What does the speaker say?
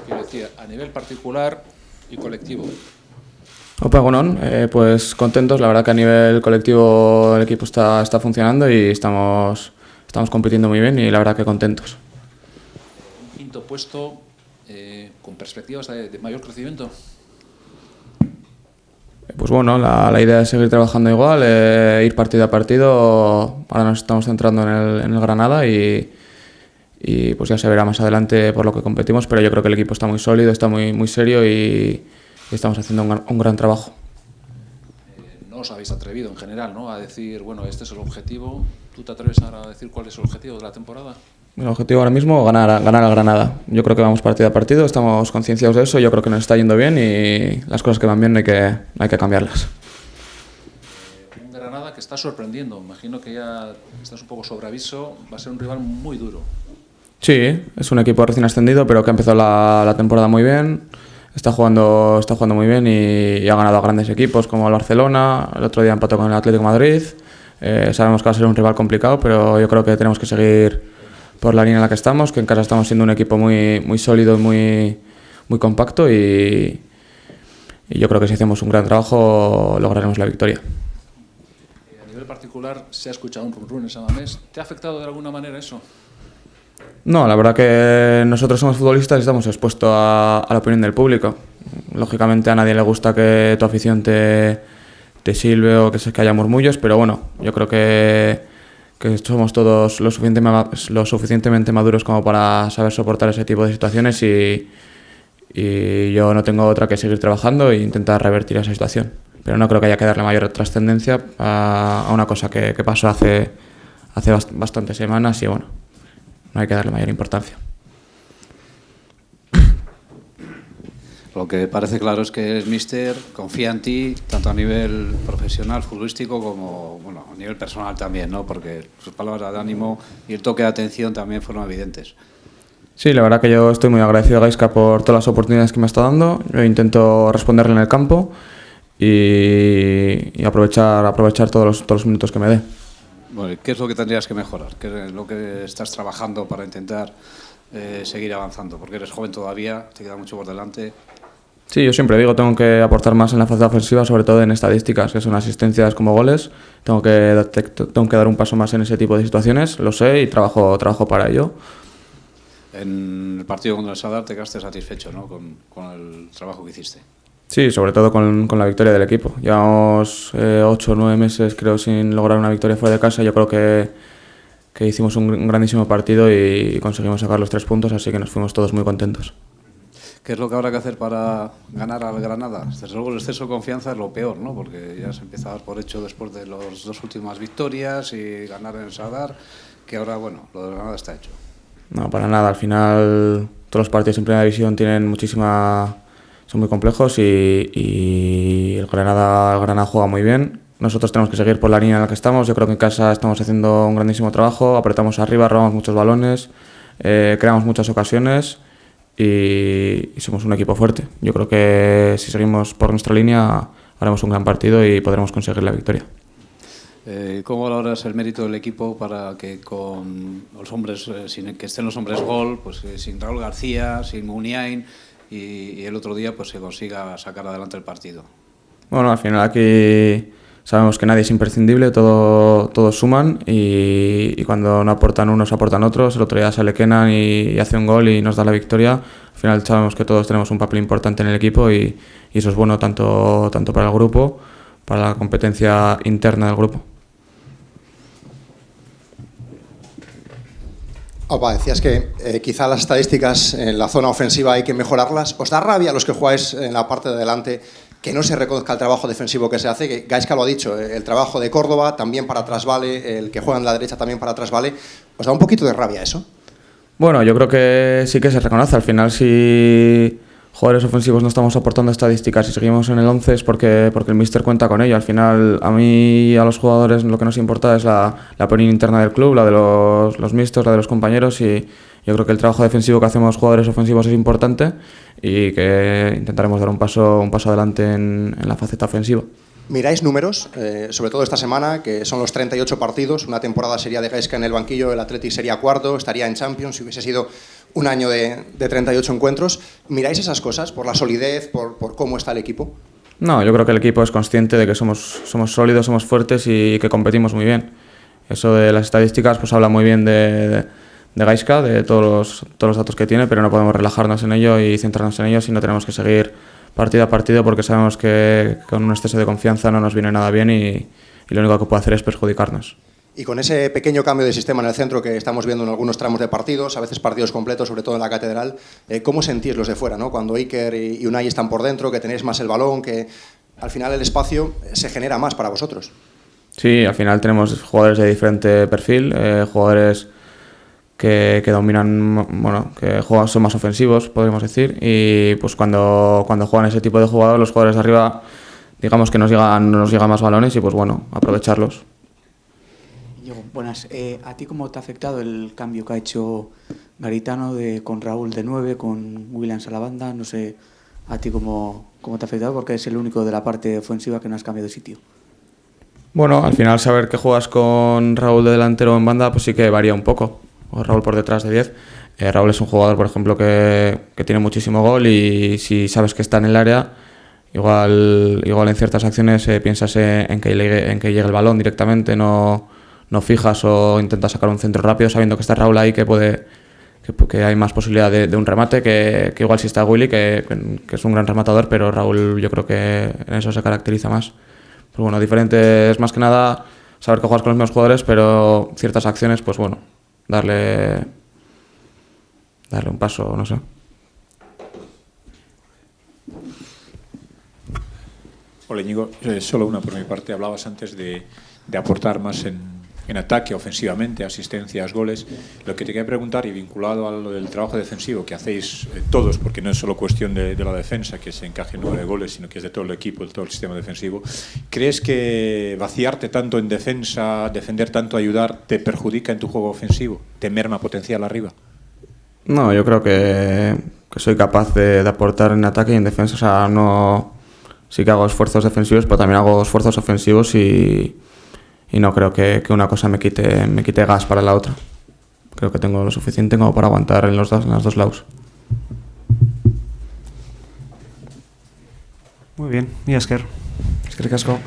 Quiero decir, a nivel particular y colectivo. Opa, Egunon, pues contentos, la verdad que a nivel colectivo el equipo está funcionando y estamos compitiendo muy bien y la verdad que contentos. Un quinto puesto con perspectivas de mayor crecimiento. Pues bueno, la idea es seguir trabajando igual, ir partido a partido. Ahora nos estamos centrando en el Granada y pues ya se verá más adelante por lo que competimos, pero yo creo que el equipo está muy sólido, está muy serio y estamos haciendo un gran trabajo. No os habéis atrevido en general, ¿no?, a decir, bueno, este es el objetivo. ¿Tú te atreves ahora a decir cuál es el objetivo de la temporada? El objetivo ahora mismo es ganar al Granada. Yo creo que vamos partido a partido, estamos concienciados de eso, yo creo que nos está yendo bien y las cosas que van bien no hay que cambiarlas. Un Granada que está sorprendiendo, imagino que ya estás un poco sobre aviso, va a ser un rival muy duro. Sí, es un equipo recién ascendido, pero que ha empezado la temporada muy bien, está jugando muy bien y ha ganado a grandes equipos como el Barcelona, el otro día empató con el Atlético de Madrid. Sabemos que va a ser un rival complicado, pero yo creo que tenemos que seguir por la línea en la que estamos, que en casa estamos siendo un equipo muy sólido y muy compacto y yo creo que si hacemos un gran trabajo lograremos la victoria. A nivel particular, se ha escuchado un run en Samamés. ¿Te ha afectado de alguna manera eso? No, la verdad que nosotros somos futbolistas y estamos expuestos a la opinión del público. Lógicamente a nadie le gusta que tu afición te silbe o que haya murmullos, pero bueno, yo creo que somos todos lo suficientemente maduros como para saber soportar ese tipo de situaciones y yo no tengo otra que seguir trabajando e intentar revertir esa situación. Pero no creo que haya que darle mayor trascendencia a una cosa que pasó hace bastantes semanas y bueno, no hay que darle mayor importancia. Lo que parece claro es que el míster confía en ti, tanto a nivel profesional, futbolístico, como a nivel personal también, ¿no? Porque sus palabras de ánimo y el toque de atención también fueron evidentes. Sí, la verdad que yo estoy muy agradecido a Gaizka por todas las oportunidades que me está dando. Yo intento responderle en el campo y aprovechar todos los minutos que me dé. Bueno, ¿qué es lo que tendrías que mejorar? ¿Qué es lo que estás trabajando para intentar seguir avanzando? Porque eres joven todavía, te queda mucho por delante. Sí, yo siempre digo, tengo que aportar más en la fase ofensiva, sobre todo en estadísticas, que son asistencias como goles. Tengo que dar un paso más en ese tipo de situaciones, lo sé y trabajo para ello. En el partido contra el Sadar te quedaste satisfecho, ¿no?, con el trabajo que hiciste. Sí, sobre todo con la victoria del equipo. Llevamos 8 o 9 meses, creo, sin lograr una victoria fuera de casa. Yo creo que hicimos un grandísimo partido y conseguimos sacar los 3 puntos, así que nos fuimos todos muy contentos. ¿Qué es lo que habrá que hacer para ganar al Granada? Desde luego el exceso de confianza es lo peor, ¿no? Porque ya se empieza a dar por hecho después de las 2 últimas victorias y ganar en el Sadar, que ahora, lo del Granada está hecho. No, para nada. Al final todos los partidos en primera división son muy complejos y el Granada juega muy bien. Nosotros tenemos que seguir por la línea en la que estamos. Yo creo que en casa estamos haciendo un grandísimo trabajo, apretamos arriba, robamos muchos balones, creamos muchas ocasiones y somos un equipo fuerte. Yo creo que si seguimos por nuestra línea haremos un gran partido y podremos conseguir la victoria. ¿Cómo valoras el mérito del equipo para que con los hombres, sin que estén los hombres gol, pues sin Raúl García, sin Muniain y el otro día pues se consiga sacar adelante el partido? Bueno, al final aquí sabemos que nadie es imprescindible, todos suman y cuando no aportan unos aportan otros. El otro día sale Kenan y hace un gol y nos da la victoria. Al final sabemos que todos tenemos un papel importante en el equipo y eso es bueno tanto para el grupo, para la competencia interna del grupo. Opa, decías que quizá las estadísticas en la zona ofensiva hay que mejorarlas. ¿Os da rabia a los que jugáis en la parte de delante que no se reconozca el trabajo defensivo que se hace? Que Gaizka lo ha dicho, el trabajo de Córdoba también para atrás vale, el que juega en la derecha también para atrás vale. ¿Os da un poquito de rabia eso? Bueno, yo creo que sí que se reconoce. Al final, si jugadores ofensivos no estamos aportando estadísticas y seguimos en el 11 es porque el míster cuenta con ello. Al final, a mí y a los jugadores lo que nos importa es la opinión interna del club, la de los místers, la de los compañeros, y yo creo que el trabajo defensivo que hacemos los jugadores ofensivos es importante y que intentaremos dar un paso adelante en la faceta ofensiva. Miráis números, sobre todo esta semana, que son los 38 partidos, una temporada sería de Gaizka en el banquillo, el Athletic sería cuarto, estaría en Champions, si hubiese sido un año de 38 encuentros. ¿Miráis esas cosas por la solidez, por cómo está el equipo? No, yo creo que el equipo es consciente de que somos sólidos, somos fuertes y que competimos muy bien. Eso de las estadísticas pues habla muy bien de Gaizka, de todos los datos que tiene, pero no podemos relajarnos en ello y centrarnos en ello, sino tenemos que seguir partido a partido porque sabemos que con un exceso de confianza no nos viene nada bien y lo único que puede hacer es perjudicarnos. Y con ese pequeño cambio de sistema en el centro que estamos viendo en algunos tramos de partidos, a veces partidos completos, sobre todo en la Catedral, ¿cómo sentís los de fuera, ¿no? Cuando Iker y Unai están por dentro, que tenéis más el balón, que al final el espacio se genera más para vosotros? Sí, al final tenemos jugadores de diferente perfil, jugadores que dominan, bueno, que son más ofensivos, podríamos decir, y pues cuando juegan ese tipo de jugadores, los jugadores de arriba, digamos que nos llegan más balones y pues bueno, aprovecharlos. Buenas. ¿A ti cómo te ha afectado el cambio que ha hecho Garitano con Raúl de 9, con Williams a la banda? No sé, ¿a ti cómo te ha afectado? Porque es el único de la parte ofensiva que no has cambiado de sitio. Bueno, al final saber que juegas con Raúl de delantero en banda, pues sí que varía un poco. O Raúl por detrás de 10. Raúl es un jugador, por ejemplo, que tiene muchísimo gol y si sabes que está en el área, igual en ciertas acciones piensas en que llegue el balón directamente, no fijas o intentas sacar un centro rápido sabiendo que está Raúl ahí, que hay más posibilidad de un remate que igual si está Willy, que es un gran rematador, pero Raúl yo creo que en eso se caracteriza más. Pero bueno, diferente es más que nada saber que juegas con los mismos jugadores, pero ciertas acciones, pues bueno, darle un paso, no sé. Hola Íñigo, solo una por mi parte. Hablabas antes de aportar más en ataque, ofensivamente, asistencias, goles. Lo que te quería preguntar, y vinculado a lo del trabajo defensivo que hacéis todos, porque no es solo cuestión de la defensa, que se encaje en 9 goles, sino que es de todo el equipo, de todo el sistema defensivo. ¿Crees que vaciarte tanto en defensa, defender tanto, ayudar, te perjudica en tu juego ofensivo? ¿Te merma potencial arriba? No, yo creo que soy capaz de aportar en ataque y en defensa. O sea, no, sí que hago esfuerzos defensivos, pero también hago esfuerzos ofensivos y no creo que una cosa me quite gas para la otra. Creo que tengo lo suficiente como para aguantar en los dos lados. Muy bien, y Esker. Eskerrik asko.